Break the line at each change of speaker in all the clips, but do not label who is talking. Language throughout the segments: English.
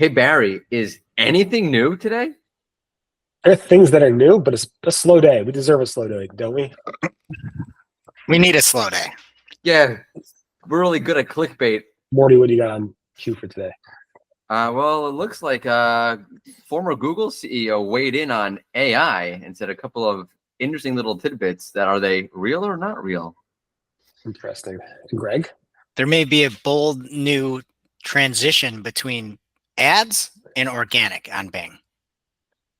Hey Barry, is anything new today?
There are things that are new, but it's a slow day. We deserve a slow day, don't we?
We need a slow day.
Yeah, we're really good at clickbait.
Mordy, what do you got on cue for today?
Well, it looks like former Google CEO weighed in on AI and said a couple of interesting little tidbits that are they real or not real?
Interesting. Greg?
There may be a bold new transition between ads and organic on Bing.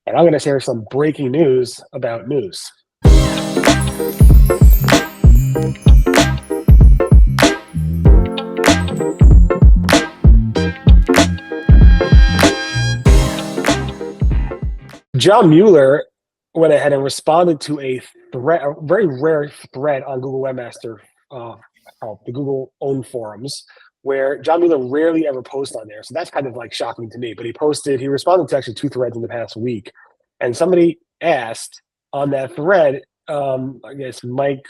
And I'm going to share some breaking news about news. John Mueller went ahead and responded to a thread, a very rare thread on Google Webmaster, the Google owned forums, where John Mueller rarely ever posts on there. So that's kind of like shocking to me. But he responded to actually 2 threads in the past week. And somebody asked on that thread, I guess Mike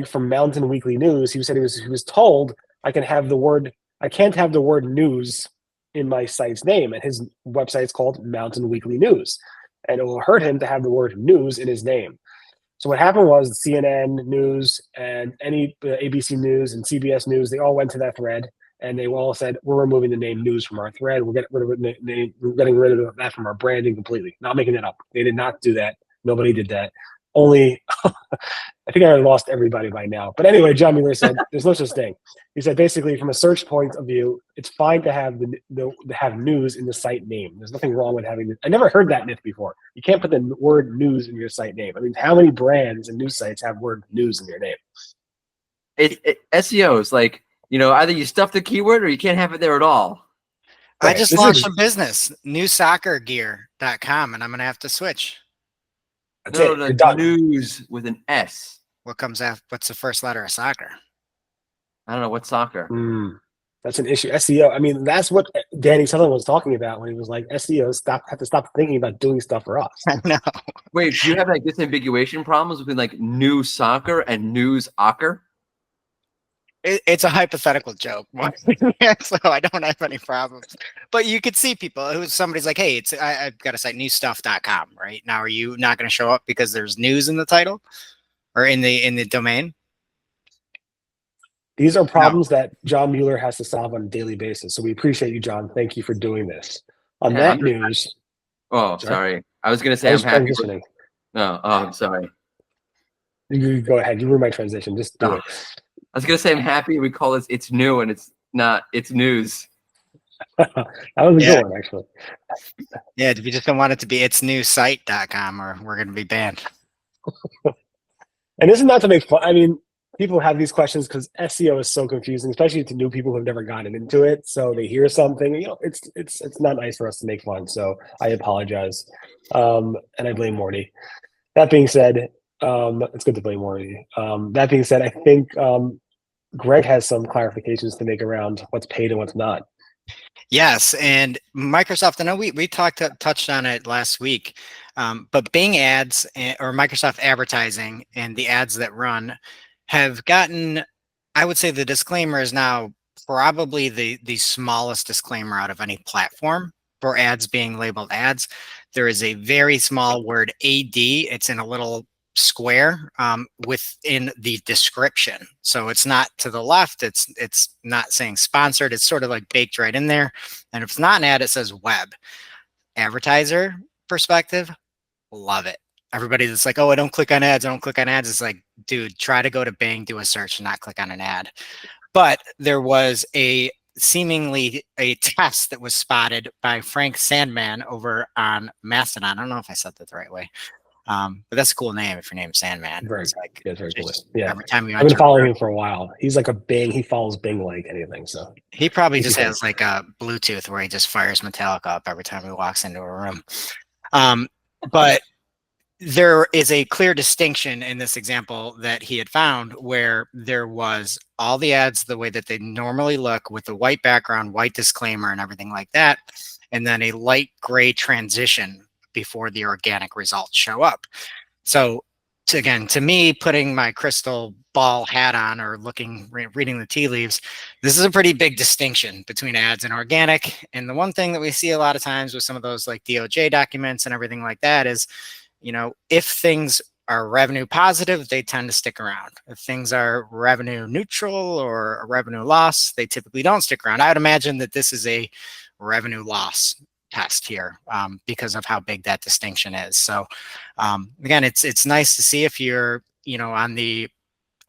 from Mountain Weekly News, he was told I can't have the word news in my site's name, and his website's called Mountain Weekly News, and it will hurt him to have the word news in his name. So what happened was CNN News and any ABC News and CBS News, they all went to that thread and they all said, we're removing the name news from our thread. We're getting rid of that from our branding completely. Not making it up. They did not do that. Nobody did that. Only, I think I lost everybody by now. But anyway, John Mueller said, there's no such thing. He said, basically, from a search point of view, it's fine to have have news in the site name. There's nothing wrong with having it. I never heard that myth before. You can't put the word news in your site name. I mean, how many brands and news sites have word news in their name?
SEO is like, either you stuff the keyword or you can't have it there at all.
I just launched a business, newsoccergear.com, and I'm going to have to switch.
News with an S.
What comes after? What's the first letter of soccer?
I don't know. What's soccer?
That's an issue. SEO. I mean, that's what Danny Sutherland was talking about when he was like, SEO have to stop thinking about doing stuff for us.
I know.
Wait, do you have like disambiguation problems between like new soccer and news ocker?
It's a hypothetical joke, so I don't have any problems. But you could see people who somebody's like, "Hey, I've got a site, newstuff.com." Right now, are you not going to show up because there's news in the title or in the domain?
These are problems that John Mueller has to solve on a daily basis. So we appreciate you, John. Thank you for doing this. On that news.
Oh, sorry. I was going to say I'm happy. I'm sorry.
You go ahead. You ruined my transition. Just do it.
I was going to say I'm happy we call this It's New and it's not It's News.
That was a good one, actually.
Yeah, we just don't want it to be itsnewsite.com or we're going to be banned.
And this is not to make fun. I mean, people have these questions because SEO is so confusing, especially to new people who have never gotten into it. So they hear something, it's not nice for us to make fun. So I apologize. And I blame Mordy. That being said, it's good to blame Mordy. That being said, I think Greg has some clarifications to make around what's paid and what's not.
Yes, and Microsoft, I know we touched on it last week, but Bing ads or Microsoft advertising and the ads that run have gotten, I would say the disclaimer is now probably the smallest disclaimer out of any platform for ads being labeled ads. There is a very small word AD. It's in a little square within the description. So it's not to the left. It's not saying sponsored. It's sort of like baked right in there. And if it's not an ad, it says web. Advertiser perspective, love it. Everybody that's like, oh, I don't click on ads. I don't click on ads. It's like, dude, try to go to Bing, do a search and not click on an ad. But there was seemingly a test that was spotted by Frank Sandman over on Mastodon. I don't know if I said that the right way. But that's a cool name if your name's Sandman.
Very cool. Yeah.
Every time
I've been following him for a while. He's like a Bing. He follows Bing like anything. So
he probably just has like a Bluetooth where he just fires Metallica up every time he walks into a room. But there is a clear distinction in this example that he had found where there was all the ads the way that they normally look with the white background, white disclaimer and everything like that. And then a light gray transition before the organic results show up. So to me, putting my crystal ball hat on or reading the tea leaves, this is a pretty big distinction between ads and organic. And the one thing that we see a lot of times with some of those like DOJ documents and everything like that is, if things are revenue positive, they tend to stick around. If things are revenue neutral or a revenue loss, they typically don't stick around. I would imagine that this is a revenue loss test here because of how big that distinction is. So again, it's nice to see if you're, on the,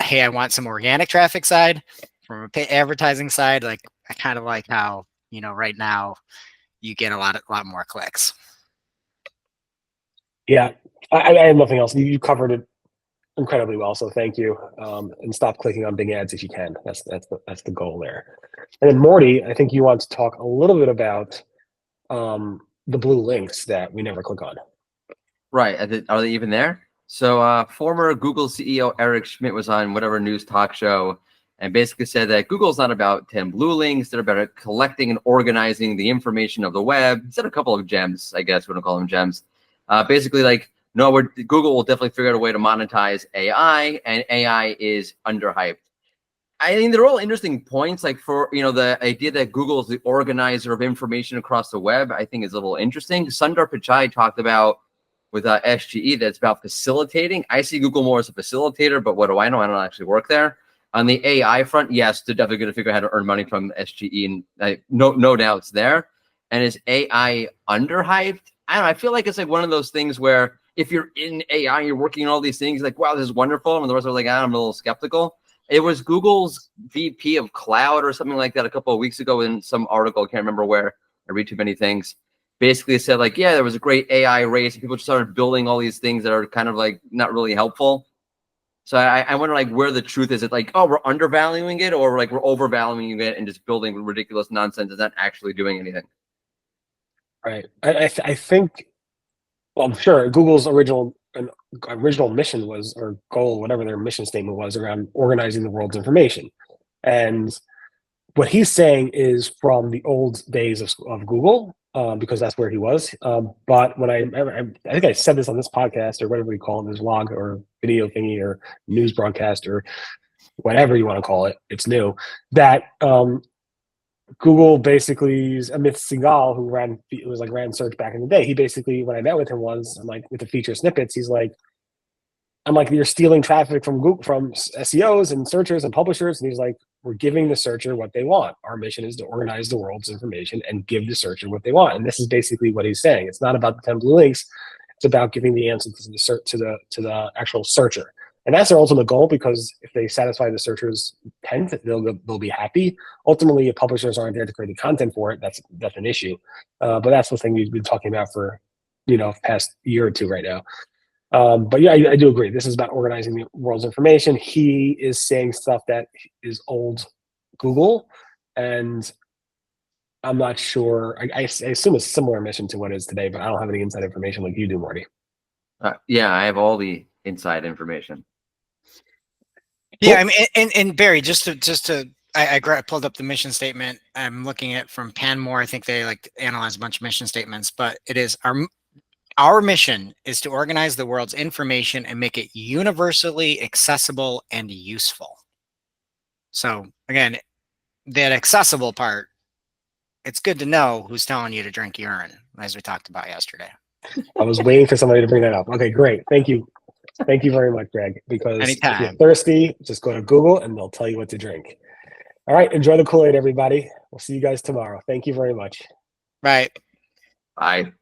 hey, I want some organic traffic side. From a advertising side, like I kind of like how, right now you get a lot more clicks.
Yeah, I have nothing else. You covered it incredibly well, so thank you. And stop clicking on big ads if you can. That's the goal there. And then Mordy, I think you want to talk a little bit about the blue links that we never click on.
Right. Are they even there? So former Google CEO Eric Schmidt was on whatever news talk show and basically said that Google's not about 10 blue links. They're about collecting and organizing the information of the web. He said a couple of gems, I guess we don't call them gems. Basically, like, no, Google will definitely figure out a way to monetize AI, and AI is underhyped. I think they're all interesting points. Like for, the idea that Google is the organizer of information across the web, I think is a little interesting. Sundar Pichai talked about with SGE that's about facilitating. I see Google more as a facilitator, but what do I know? I don't actually work there. On the AI front, yes, they're definitely going to figure out how to earn money from SGE, and no doubts there. And is AI underhyped? I don't know. I feel like it's like one of those things where if you're in AI, you're working on all these things, like, wow, this is wonderful. And the rest are like, I'm a little skeptical. It was Google's VP of cloud or something like that a couple of weeks ago in some article. I can't remember where. I read too many things. Basically said like, yeah, there was a great AI race. And people just started building all these things that are kind of like not really helpful. So I wonder like where the truth is. It like, oh, we're undervaluing it, or like we're overvaluing it and just building ridiculous nonsense that's not actually doing anything.
Right. I think, well, I'm sure Google's original mission was, or goal, whatever their mission statement was, around organizing the world's information. And what he's saying is from the old days of Google, because that's where he was. But when I think I said this on this podcast or whatever we call it, this vlog or video thingy or news broadcast or whatever you want to call it, it's new, that Google basically, Amit Singhal, who ran search back in the day, he basically, when I met with him once, I'm like, with the feature snippets, he's like, I'm like, you're stealing traffic from Google, from SEOs and searchers and publishers. And he's like, we're giving the searcher what they want. Our mission is to organize the world's information and give the searcher what they want. And this is basically what he's saying. It's not about the 10 blue links. It's about giving the answer to the actual searcher. And that's their ultimate goal, because if they satisfy the searcher's intent, they'll be happy. Ultimately, if publishers aren't there to create the content for it, that's an issue. But that's the thing we've been talking about for past year or two right now. But yeah, I do agree. This is about organizing the world's information. He is saying stuff that is old Google, and I'm not sure. I assume it's a similar mission to what it is today, but I don't have any inside information like you do, Mordy.
Yeah, I have all the inside information.
Yeah, I mean, and Barry, I pulled up the mission statement. I'm looking at from Panmore. I think they like analyze a bunch of mission statements, but it is our mission is to organize the world's information and make it universally accessible and useful. So again, that accessible part, it's good to know who's telling you to drink urine, as we talked about yesterday.
I was waiting for somebody to bring that up. Okay, great. Thank you. Thank you very much, Greg. Because
anytime.
If you're thirsty, just go to Google and they'll tell you what to drink. All right, enjoy the Kool-Aid, everybody. We'll see you guys tomorrow. Thank you very much.
Right.
Bye.